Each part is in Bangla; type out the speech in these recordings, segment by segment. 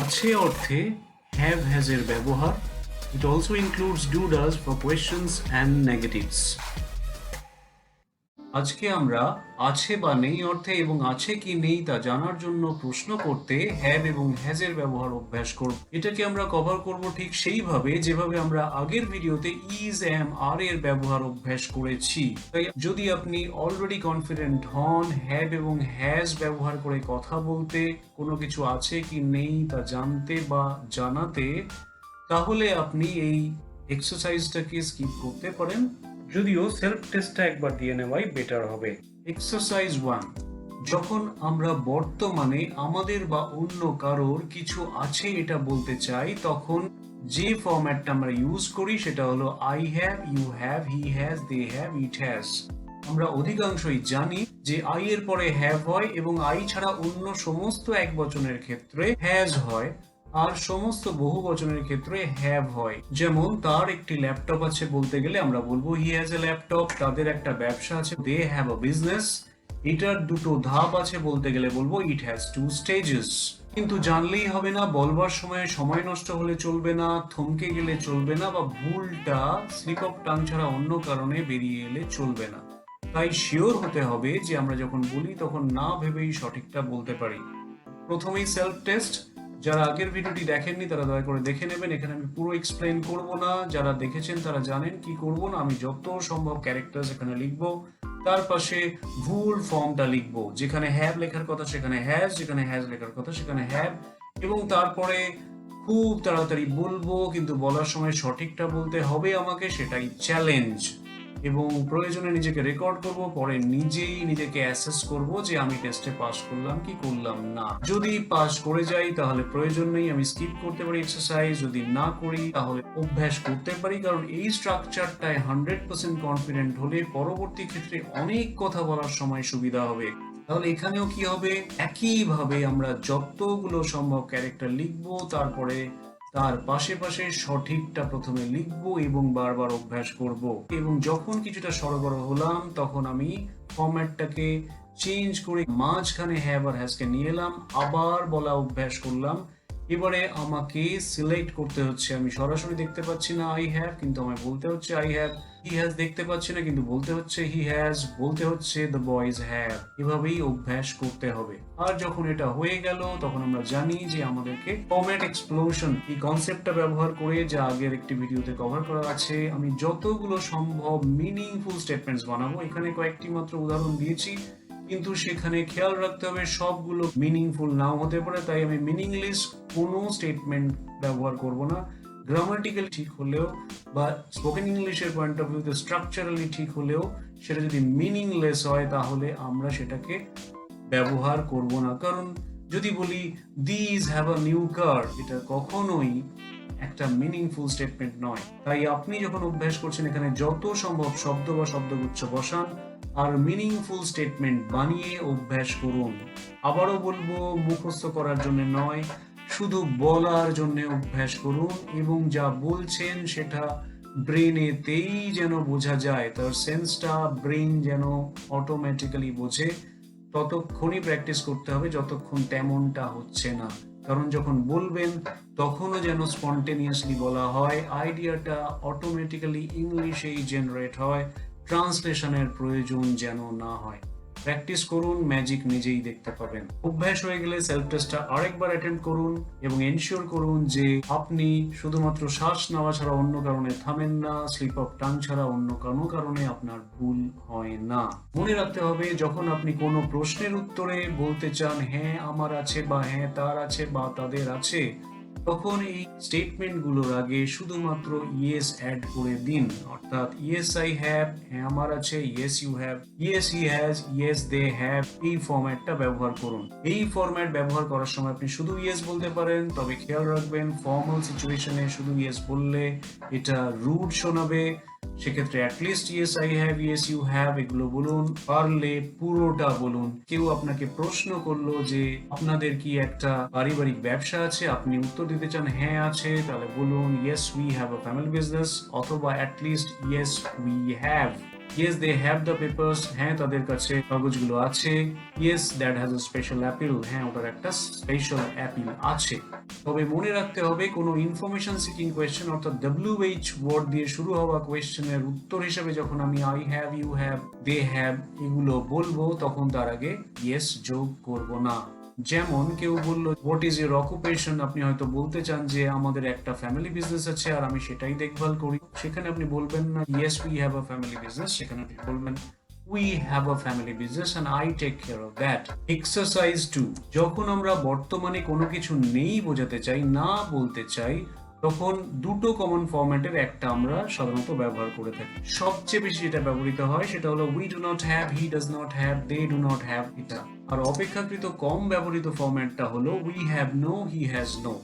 আছে অর্থে হ্যাভ হ্যাজ এর ব্যবহার। It also includes do does for questions and negatives. আজকে আমরা আছে বা নেই অর্থে এবং আছে কি নেই তা জানার জন্য প্রশ্ন করতে হ্যাভ এবং হ্যাজ এর ব্যবহার অভ্যাস করব। এটাকে আমরা কভার করব ঠিক সেইভাবে যেভাবে আমরা আগের ভিডিওতে ইজ এম আর এর ব্যবহার অভ্যাস করেছি। তাই যদি আপনি অলরেডি কনফিডেন্ট হন হ্যাভ এবং হ্যাজ ব্যবহার করে কথা বলতে, কোনো কিছু আছে কি নেই তা জানতে বা জানাতে, তাহলে আপনি এই এক্সারসাইজটাকে স্কিপ করতে পারেন, যদিও সেলফ টেস্টটা একবার দিয়ে নেওয়াই বেটার হবে। এক্সারসাইজ 1, যখন আমরা বর্তমানে আমাদের বা অন্য কারোর কিছু আছে এটা বলতে চাই, তখন যে ফরম্যাটটা আমরা ইউজ করি সেটা হলো I have, you have, he has, they have, it has. আমরা অধিকাংশই জানি যে আই এর পরে হ্যাভ হয় এবং আই ছাড়া অন্য সমস্ত একবচনের ক্ষেত্রে হ্যাজ হয়, আর সমস্ত বহু বচনের ক্ষেত্রে হ্যাভ হয়। যেমন তার একটি ল্যাপটপ আছে বলতে গেলে আমরা বলবো হি হ্যাজ এ ল্যাপটপ। তাদের একটা ব্যবসা আছে, দে হ্যাভ আ বিজনেস। এটার দুটো ধাপ আছে বলতে গেলে বলবো ইট হ্যাজ টু স্টেজেস। কিন্তু জানলেই হবে না, বলবার সময় সময় নষ্ট হলে চলবে না, থমকে গেলে চলবে না, বা ভুলটা স্লিপ অফ টাং ছাড়া অন্য কারণে বেরিয়ে এলে চলবে না। তাই শিওর হতে হবে যে আমরা যখন বলি তখন না ভেবেই সঠিকটা বলতে পারি। প্রথমেই সেলফ টেস্ট। যারা আগের ভিডিওটি দেখেননি তারা দয়া করে দেখে নেবেন, এখানে আমি পুরো এক্সপ্লেন করব না। যারা দেখেছেন তারা জানেন কি করব না, আমি যত সম্ভব ক্যারেক্টার্স এখানে লিখব, তার পাশে ভুল ফর্মটা লিখব। যেখানে হ্যাভ লেখার কথা সেখানে হ্যাজ, যেখানে হ্যাজ লেখার কথা সেখানে হ্যাভ, এবং তারপরে খুব তাড়াতাড়ি বলবো, কিন্তু বলার সময় সঠিকটা বলতে হবে আমাকে, সেটাই চ্যালেঞ্জ। এবং প্রয়োজনে নিজেকে রেকর্ড করব, পরে নিজেই নিজেকে অ্যাসেস করব যে আমি টেস্টে পাস করলাম কি করলাম না। যদি পাস করে যাই তাহলে প্রয়োজন নেই, আমি স্কিপ করতে পারি এক্সারসাইজ। যদি না করি তাহলে অভ্যাস করতে পারি, কারণ এই স্ট্রাকচারটায় 100% কনফিডেন্ট হলে পরবর্তী ক্ষেত্রে অনেক কথা বলার সময় সুবিধা হবে। তাহলে এখানেও কি হবে, একইভাবে আমরা যতগুলো সম্ভব ক্যারেক্টার লিখবো, তারপরে তার পাশে পাশে সঠিকটা প্রথমে লিখবো এবং বারবার অভ্যাস করব। এবং যখন কিছুটা সরবরাহ হলাম তখন আমি ফরম্যাটটাকে চেঞ্জ করে মাঝখানে হ্যাভ আর হ্যাজকে নিয়ে এলাম, আবার বলা অভ্যাস করলাম। এবারে আমাকে সিলেক্ট করতে হচ্ছে, আমি সরাসরি দেখতে পাচ্ছি না আই হ্যাভ, কিন্তু আমায় বলতে হচ্ছে আই হ্যাভ। হি হ্যাজ দেখতে পাচ্ছি না কিন্তু বলতে হচ্ছে হি হ্যাজ, বলতে হচ্ছে দ্য বয়েজ হ্যাভ। এভাবেই অভ্যাস করতে হবে। আর যখন এটা হয়ে গেল তখন আমরা জানি যে আমাদেরকে ফরম্যাট এক্সপ্লোশন এই কনসেপ্টটা ব্যবহার করে, যা আগের একটি ভিডিওতে কভার করা আছে, আমি যতগুলো সম্ভব মিনিংফুল স্টেটমেন্টস বানাবো। এখানে কয়েকটি মাত্র উদাহরণ দিয়েছি, কিন্তু সেখানে খেয়াল রাখতে হবে সবগুলো মিনিংফুল নাও হতে পারে। তাই আমি মিনিংলেস কোনো স্টেটমেন্ট ব্যবহার করব না। গ্রামাটিক্যাল ঠিক হলেও বা স্পোকেন ইংলিশের পয়েন্ট অফ ভিউতে স্ট্রাকচারালি ঠিক হলেও সেটা যদি মিনিংলেস হয় তাহলে আমরা সেটাকে ব্যবহার করব না। কারণ যদি বলি this have a new car, এটা কখনোই একটা মিনিংফুল স্টেটমেন্ট নয়। তাই আপনি যখন অভ্যাস করছেন এখানে যত সম্ভব শব্দ বা শব্দগুচ্ছ বসান আর মিনিংফুল স্টেটমেন্ট বানিয়ে অভ্যাস করুন। আবারও বলবো, মুখস্থ করার জন্য নয়, শুধু বলার জন্য অভ্যাস করুন, এবং যা বলছেন সেটা ব্রেনেতেই যেন বোঝা যায়, তার সেন্সটা ব্রেন যেন অটোমেটিক্যালি বোঝে। ততক্ষণই প্র্যাকটিস করতে হবে যতক্ষণ তেমনটা হচ্ছে না। কারণ যখন বলবেন তখনও যেন স্পন্টেনিয়াসলি বলা হয়, আইডিয়াটা অটোমেটিক্যালি ইংলিশেই জেনারেট হয়, ট্রান্সলেশনের প্রয়োজন যেন না হয়। প্র্যাকটিস করুন, ম্যাজিক নিজেই দেখতে পাবেন। অভ্যাস হয়ে গেলে সেলফ টেস্টটা আরেকবার অ্যাটেম্প করুন এবং এনশিওর করুন যে আপনি শুধুমাত্র শ্বাস নেওয়া ছাড়া অন্য কারণে থামেন না, স্লিপ অফ টাং ছাড়া অন্য কোনো কারণে আপনার ভুল হয় না। মনে রাখতে হবে, যখন আপনি কোনো প্রশ্নের উত্তরে বলতে চান হ্যাঁ আমার আছে বা হ্যাঁ তার আছে বা তাদের আছে, তখন এই স্টেটমেন্ট গুলোর আগে শুধুমাত্র ইয়েস অ্যাড করে দিন। অর্থাৎ ইয়েস আই হ্যাভ, হ্যাঁ আমার আছে, yes you have, yes he has, yes they have. এই ফরম্যাটটা ব্যবহার করুন। এই ফরম্যাট ব্যবহার করার সময় আপনি শুধু ইয়েস বলতে পারেন, তবে খেয়াল রাখবেন ফর্মাল সিচুয়েশনে শুধু ইয়েস বললে এটা রুড শোনাবে। সেক্ষেত্রে at least yes I have, yes you have এগুলো বলুন, পারলে পুরোটা বলুন। কেউ আপনাকে প্রশ্ন করলো যে আপনাদের কি একটা পারিবারিক ব্যবসা আছে, আপনি উত্তর দিতে চান হ্যাঁ আছে, তাহলে বলুন yes we have a family business, অথবা at least yes we have. Yes, they have the papers. হ্যাঁ, তাদের কাছে কাগজগুলো আছে। Yes, that has a special appeal. হ্যাঁ, ওটার একটা স্পেশাল অ্যাপিল আছে। তবে মনে রাখতে হবে কোনো ইনফরমেশন সিকিং কোয়েশ্চেন অর্থাৎ WH ওয়ার্ড দিয়ে শুরু হওয়া কোয়েশ্চেনের উত্তর হিসেবে যখন আমি I have, you have, they have এগুলো বলবো তখন তার আগে ইয়েস যোগ করব না। যেমন কেউ বললো হোয়াট ইজ ইউর অকুপেশন, আপনি হয়তো বলতে চান যে আমাদের একটা ফ্যামিলি বিজনেস আছে আর আমি সেটাই দেখভাল করি, সেখানে আপনি বলবেন না yes we have a family business, সেখানে আপনি বলবেন we have a family business and I take care of that. Exercise 2, যখন আমরা বর্তমানে কোনো কিছু নেই বোঝাতে চাই, না বলতে চাই, তখন দুটো কমন ফরম্যাটের একটা আমরা সাধারণত ব্যবহার করে থাকি। সবচেয়ে বেশি যেটা ব্যবহৃত হয় সেটা হলো we do not have, he does not have, they do not have, এটা। আর অপেক্ষাকৃত কম ব্যবহৃত ফরম্যাটটা হলো we have no, he has no,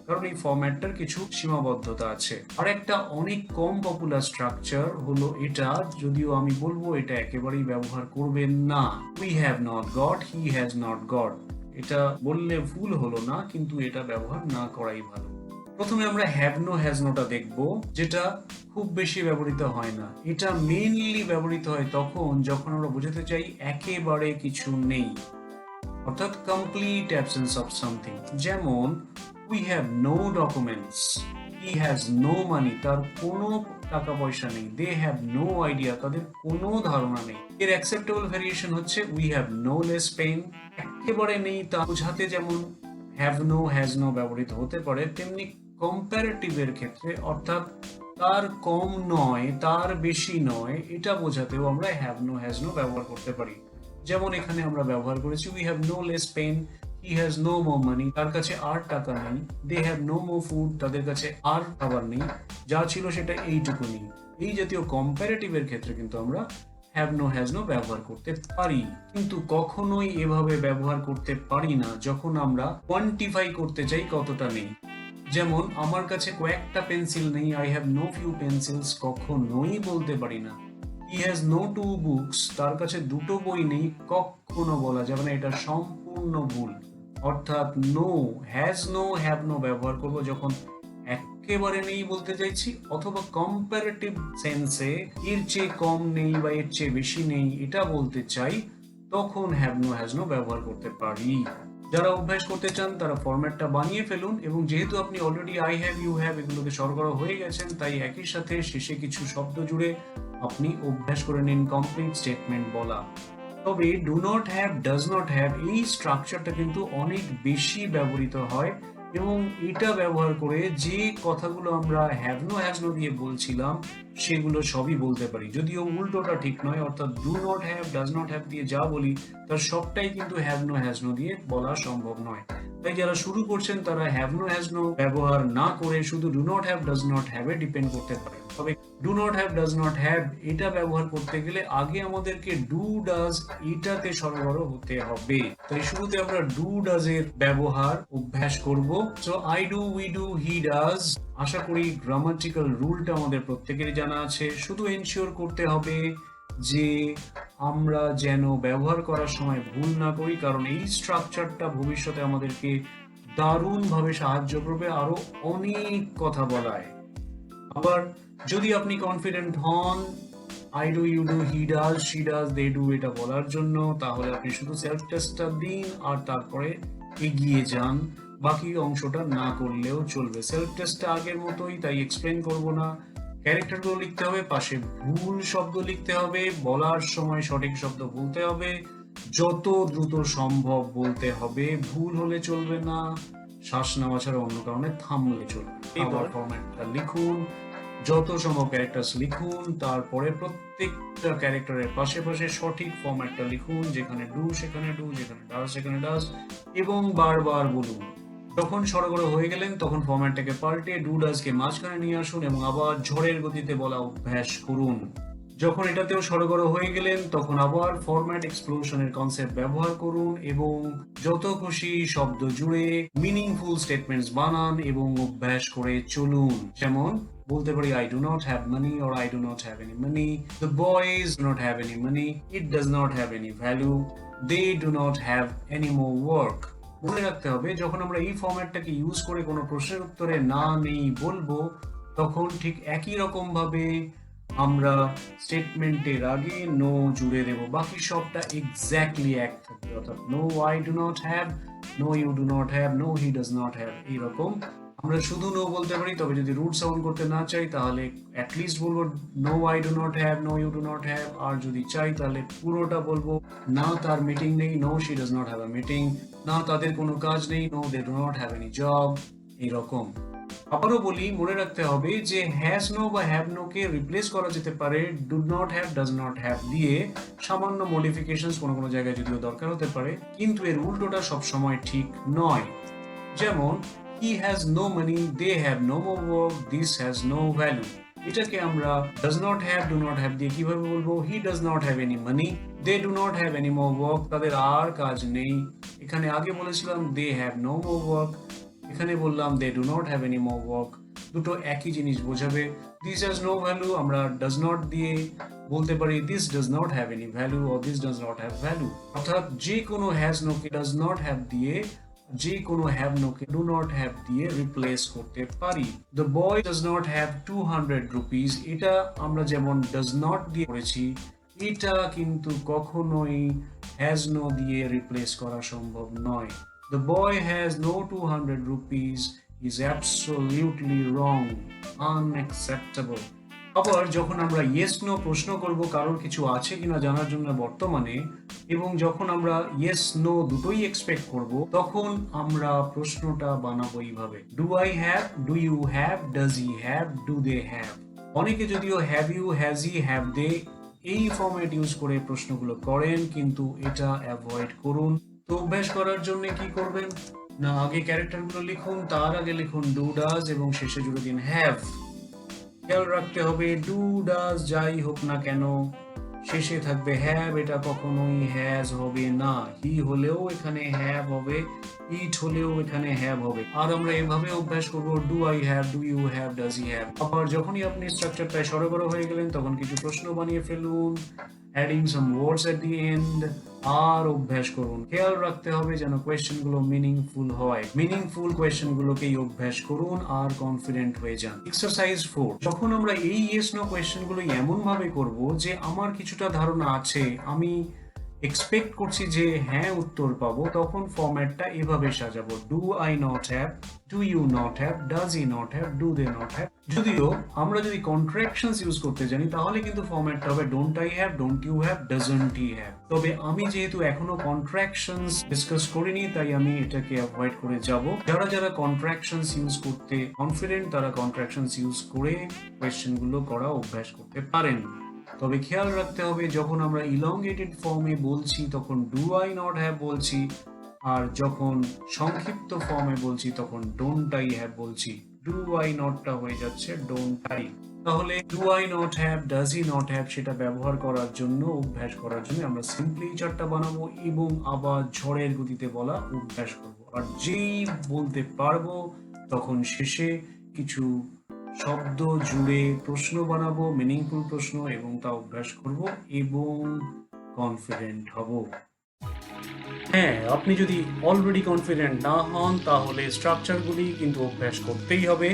কারণ এই ফরম্যাটটার কিছু সীমাবদ্ধতা আছে। আর একটা অনেক কম পপুলার স্ট্রাকচার হলো এটা, যদিও আমি বলবো এটা একেবারেই ব্যবহার করবেন না। We have not goat, he has not goat, এটা বললে ভুল হলো না, কিন্তু এটা ব্যবহার না করাই ভালো। প্রথমে আমরা হ্যাভ নো হ্যাজ নোটা দেখব, যেটা খুব বেশি ব্যবহৃত হয় না। এটা মেইনলি ব্যবহৃত হয় তখন যখন আমরা বোঝাতে চাই একেবারে কিছু নেই, অর্থাৎ কমপ্লিট অ্যাবসেন্স অফ সামথিং। যেমন we have no documents, he has no money, তার কোনো টাকা পয়সা নেই, দে হ্যাভ নো আইডিয়া, তাদের কোনো ধারণা নেই। এর অ্যাকসেপ্টেবল ভেরিয়েশন হচ্ছে we have no less pain. একেবারে নেই তা বোঝাতে যেমন হ্যাভ নো হ্যাজ নো ব্যবহৃত হতে পারে, তেমনি কম্পারেটিভের ক্ষেত্রে অর্থাৎ তার কম নয় তার বেশি নয় এটা বোঝাতেও আমরা হ্যাভ নো হ্যাজ নো ব্যবহার করতে পারি। যেমন এখানে আমরা ব্যবহার করেছি we have no less pen, he has no more money, তার কাছে আর টাকা নেই, they have no more food, তাদের কাছে আর খাবার নেই, যা ছিল সেটা এইটুকুনি। এই জাতীয় কম্পারেটিভের ক্ষেত্রে কিন্তু আমরা হ্যাভ নো হ্যাজ নো ব্যবহার করতে পারি, কিন্তু কখনোই এভাবে ব্যবহার করতে পারি না যখন আমরা কোয়ান্টিফাই করতে চাই কতটা নেই। যেমন আমার কাছে কয়েকটা পেন্সিল নেই, I have no few pencils, কখনোই বলতে পারি না। He has no two books, তার কাছে দুটো বই নেই, কখনো বলা যাবে না, এটা সম্পূর্ণ ভুল। অর্থাৎ no, has no, have no ব্যবহার করব যখন একেবারে নেই বলতে চাইছি, অথবা কম্পারেটিভ সেন্সে এর চেয়ে কম নেই বা এর চেয়ে বেশি নেই এটা বলতে চাই, তখন হ্যাভ নো হ্যাজ নো ব্যবহার করতে পারি। যারা অভ্যাস করতে চান তারা ফরম্যাটটা বানিয়ে ফেলুন, এবং যেহেতু আপনি already I have, you have এগুলোতে সরবরাহ হয়ে গেছেন, তাই একই সাথে শেষে কিছু শব্দ জুড়ে আপনি অভ্যাস করে নিন কমপ্লিট স্টেটমেন্ট বলা। তবে do not have, does not have এই স্ট্রাকচারটা কিন্তু অনেক বেশি ব্যবহৃত হয়, এবং এটা ব্যবহার করে যে কথাগুলো আমরা হ্যাভ নো হ্যাজ নো দিয়ে বলছিলাম সেগুলো সবই বলতে পারি, যদিও উল্টোটা ঠিক নয়। অর্থাৎ do not have, does not have দিয়ে যা বলি তার সবটাই কিন্তু হ্যাভ নো হ্যাজ নো দিয়ে বলা সম্ভব নয়। তাই যারা শুরু করছেন তারা হ্যাভ নো হ্যাজ নো ব্যবহার না করে শুধু do not have, does not have a depend করতে পারেন। তবে do not have, does not have এটা ব্যবহার করতে গেলে আগে আমাদেরকে ডু ডাজ এটাতে সরবরাহ হতে হবে। তাই শুরুতে আমরা ডু ডাজ এর ব্যবহার অভ্যাস করব। So I do, we do, he does. আশা করি গ্রামাটিক্যাল রুলটা আমাদের প্রত্যেকেরই জানা আছে, শুধু এনশিওর করতে হবে যে আমরা যেন ব্যবহার করার সময় ভুল না করি, কারণ এই স্ট্রাকচারটা ভবিষ্যতে আমাদেরকে দারুণভাবে সাহায্য করবে আরো অনেক কথা বলায়। আবার যদি আপনি কনফিডেন্ট হন I do, you do, he does, she does, they do এটা বলার জন্য, তাহলে আপনি শুধু সেলফ টেস্টটা দিন আর তারপরে এগিয়ে যান, বাকি অংশটা না করলেও চলবে। সেলফ টেস্টটা আগের মতোই, তাই এক্সপ্লেন করব না। ক্যারেক্টারগুলো লিখতে হবে, পাশে ভুল শব্দ লিখতে হবে, বলার সময় সঠিক শব্দ বলতে হবে, যত দ্রুত সম্ভব বলতে হবে, ভুল হলে চলবে না, শ্বাস নেওয়া ছাড়া অন্য কারণে থামলে চলবে। এবার ফরম্যাটটা লিখুন, যত সম্ভব ক্যারেক্টার্স লিখুন, তারপরে প্রত্যেকটা ক্যারেক্টারের পাশে পাশে সঠিক ফরম্যাটটা লিখুন, যেখানে ডু সেখানে ডু, যেখানে ডাজ সেখানে ডাজ, এবং বারবার বলুন। যখন সরগরম হয়ে গেলেন তখন ফরম্যাটটাকে পাল্টে ডু ডাজকে মাঝখানে নিয়ে আসুন এবং আবার ঝড়ের গতিতে বলা অভ্যাস করুন। যখন এটাতেও সরগরম হয়ে গেলেন তখন আবার ফরম্যাট এক্সপ্লোশনের কনসেপ্ট ব্যবহার করুন এবং যত খুশি শব্দ জুড়ে মিনিংফুল স্টেটমেন্টস বানান এবং অভ্যাস করে চলুন। যেমন বলতে পারি I do not have money or I do not have any money, the boys do not have any money, it does not have any value, they do not have any more work। মনে রাখতে হবে যখন আমরা এই ফরম্যাটটাকে ইউজ করে কোনো প্রশ্নের উত্তরে না নেই বলবো, তখন ঠিক একই রকম ভাবে আমরা স্টেটমেন্টের আগে নো জুড়ে দেব, বাকি সবটা এক্স্যাক্টলি এক থাকবে, অর্থাৎ no I do not have, no you do not have, no he does not have, এইরকম আমরা শুধু নো বলতে পারি। তবে যদি রুট সাউন্ড করতে না চাই তাহলে অ্যাটলিস্ট বলবো no I do not have, no you do not have. আর যদি চাই তাহলে পুরোটা বলবো, না তার মিটিং নেই, no she does not have a meeting, না তাদের কোনো কাজ নেই, no they do not have any job, এইরকম। আবারও বলি, মনে রাখতে হবে যে হ্যাজ নো বা হ্যাভ নো কে রিপ্লেস করা যেতে পারে do not have, does not have দিয়ে। সামান্য মডিফিকেশনস কোনো কোনো জায়গায় যদিও দরকার হতে পারে, কিন্তু এর উল্টোটা সবসময় ঠিক নয়। যেমন he has no money, they have no more work, this has no value। এটাকে আমরা does not have, do not have দিয়ে কিভাবে বলবো? he does not have any money, they do not have any more work, তাদের আর কাজ নেই। এখানে আগে বলেছিলাম they have no more work, এখানে বললাম they do not have any more work, দুটো একই জিনিস বোঝাবে। this has no value আমরা does not দিয়ে বলতে পারি this does not have any value or this does not have value। অর্থাৎ যে কোনো has no K does not have দিয়ে, যে কোনো have no K do not have দিয়ে রিপ্লেস করতে পারি। the boy does not have 200 rupees, এটা আমরা যেমন does not দিয়ে করেছি, এটা কিন্তু কখনোই has no দিয়ে রিপ্লেস করা সম্ভব নয়। the boy has no 200 rupees is absolutely wrong, unacceptable। আবার যখন আমরা ইয়েস নো প্রশ্ন করব কারোর কিছু আছে কিনা জানার জন্য বর্তমানে, এবং যখন আমরা ইয়েস নো দুটোই এক্সপেক্ট করব, তখন আমরা প্রশ্নটা বানাবো এইভাবে, do I have, do you have, does he have, do they have. অনেকে যদিও have you, has he, have they এই ফরম্যাট ইউজ করে প্রশ্নগুলো করেন, কিন্তু এটা অ্যাভয়েড করুন। তো অভ্যাস করার জন্য কি করবেন না, আগে ক্যারেক্টারগুলো লিখুন, তার আগে লিখুন ডু ডাজ এবং শেষে জুড়ে দিন হ্যাভ। খেয়াল রাখতে হবে ডু ডাজ যাই হোক না কেন শেষে থাকবে হ্যাভ, এটা কখনোই হ্যাজ হবে না। হি হলেও এখানে হ্যাভ হবে, ইট হলেও এখানে হ্যাভ হবে। আর আমরা এভাবে অভ্যাস করবো, do I have, do you have, does he have. আবার যখনই আপনি স্ট্রাকচারটায় সরগর হয়ে গেলেন তখন কিছু প্রশ্ন বানিয়ে ফেলুন, adding some words at the end, আর অভ্যাস করুন। খেয়াল রাখতে হবে যেন কোয়েশ্চেন গুলো মিনিংফুল হয়, মিনিংফুল কোয়েশ্চেন গুলোকেই অভ্যাস করুন আর কনফিডেন্ট হয়ে যান। এক্সারসাইজ 4, যখন আমরা এই ইয়েস নো কোয়েশ্চেন গুলো এমন ভাবে করব যে আমার কিছুটা ধারণা আছে, আমি এক্সপেক্ট করছি যে হ্যাঁ উত্তর পাবো, তখন ফরম্যাটটা এভাবে সাজাবো, do I not have, do you not have, does he not have, do they not have. যদিও আমরা যদি কন্ট্রাকশনস ইউজ করতে জানি তাহলে কিন্তু ফরম্যাটটা হবে don't I have, don't you have, doesn't he have. তবে আমি যেহেতু এখনো কন্ট্রাকশনস ডিসকাস করিনি তাই আমি এটাকে অ্যাভয়েড করে যাব। যারা যারা কন্ট্রাকশনস ইউজ করতে কনফিডেন্ট তারা কন্ট্রাকশনস ইউজ করে কোয়েশ্চেন গুলো করা অভ্যাস করতে পারেন। তবে খেয়াল রাখতে হবে যখন আমরা ইলংগেটেড ফর্মে বলছি তখন ডু আই নট হ্যাভ বলছি, আর যখন সংক্ষিপ্ত ফর্মে বলছি তখন ডোন্ট আই হ্যাভ বলছি। ডু আই নটটা হয়ে যাচ্ছে ডোন্ট আই। তাহলে do I not have, does he not have সেটা ব্যবহার করার জন্য, অভ্যাস করার জন্য আমরা সিম্পলি চারটা বানাবো এবং আবার ঝড়ের গতিতে বলা অভ্যাস করব। আর যেই বলতে পারবো তখন শেষে কিছু শব্দ জুড়ে প্রশ্ন বানাবো, মিনিংফুল প্রশ্ন, এবং তা অভ্যাস করব এবং কনফিডেন্ট হব। হ্যাঁ, আপনি যদি অলরেডি কনফিডেন্ট না হন তাহলে স্ট্রাকচারগুলি কিন্তু অভ্যাস করতেই হবে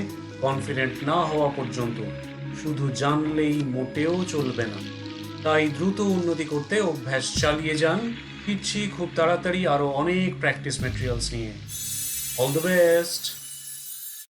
কনফিডেন্ট না হওয়া পর্যন্ত। শুধু জানলেই মোটেও চলবে না, তাই দ্রুত উন্নতি করতে অভ্যাস চালিয়ে যান। ফিরছি খুব তাড়াতাড়ি আরো অনেক প্র্যাকটিস ম্যাটেরিয়ালস নিয়ে। All the best.